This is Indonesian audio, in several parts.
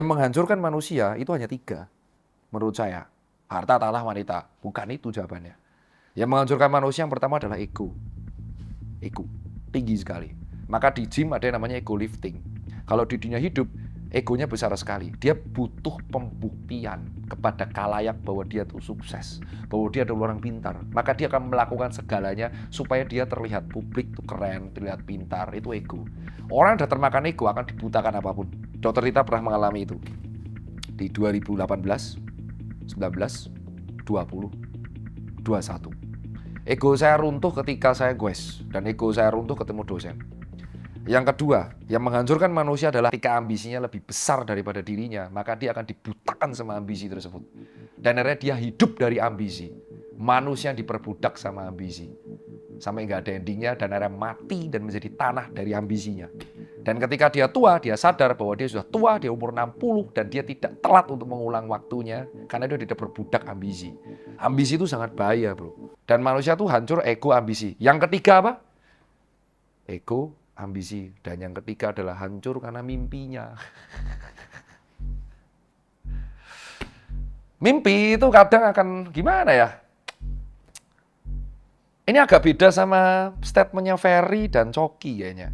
Menghancurkan manusia itu hanya 3, menurut saya. Harta, tanah, wanita. Bukan itu jawabannya. Yang menghancurkan manusia yang pertama adalah ego. Ego. Tinggi sekali. Maka di gym ada yang namanya ego lifting. Kalau di dunia hidup, egonya besar sekali. Dia butuh pembuktian kepada khalayak bahwa dia tuh sukses, bahwa dia adalah orang pintar. Maka dia akan melakukan segalanya supaya dia terlihat publik tuh keren, terlihat pintar. Itu ego. Orang yang sudah termakan ego akan dibutakan apapun. Dokter Rita pernah mengalami itu di 2018, 19, 20, 21. Ego saya runtuh ketika saya goes, dan ego saya runtuh ketemu dosen. Yang kedua, yang menghancurkan manusia adalah ketika ambisinya lebih besar daripada dirinya, maka dia akan dibutakan sama ambisi tersebut. Dan akhirnya dia hidup dari ambisi. Manusia diperbudak sama ambisi. Sampai nggak ada endingnya, dan akhirnya mati dan menjadi tanah dari ambisinya. Dan ketika dia tua, dia sadar bahwa dia sudah tua, dia umur 60, dan dia tidak telat untuk mengulang waktunya, karena dia tidak berbudak ambisi. Ambisi itu sangat bahaya, bro. Dan manusia itu hancur ego ambisi. Yang ketiga apa? Ego, ambisi. Dan yang ketiga adalah hancur karena mimpinya. Mimpi itu kadang akan gimana ya? Ini agak beda sama statementnya Ferry dan Coki kayaknya.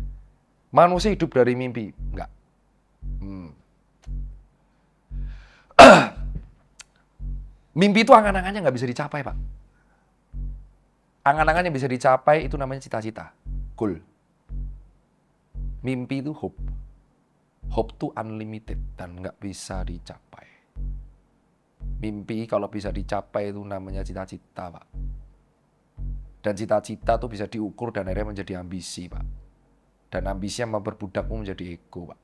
Manusia hidup dari mimpi. Enggak. Mimpi itu angan-angannya nggak bisa dicapai, Pak. Angan-angan yang bisa dicapai itu namanya cita-cita. Goal. Mimpi itu hope. Hope itu unlimited dan nggak bisa dicapai. Mimpi kalau bisa dicapai itu namanya cita-cita, Pak. Dan cita-cita itu bisa diukur dan akhirnya menjadi ambisi, Pak. Dan ambisi yang memperbudakmu menjadi ego, Pak.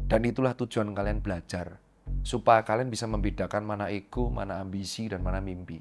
Dan itulah tujuan kalian belajar. Supaya kalian bisa membedakan mana ego, mana ambisi, dan mana mimpi.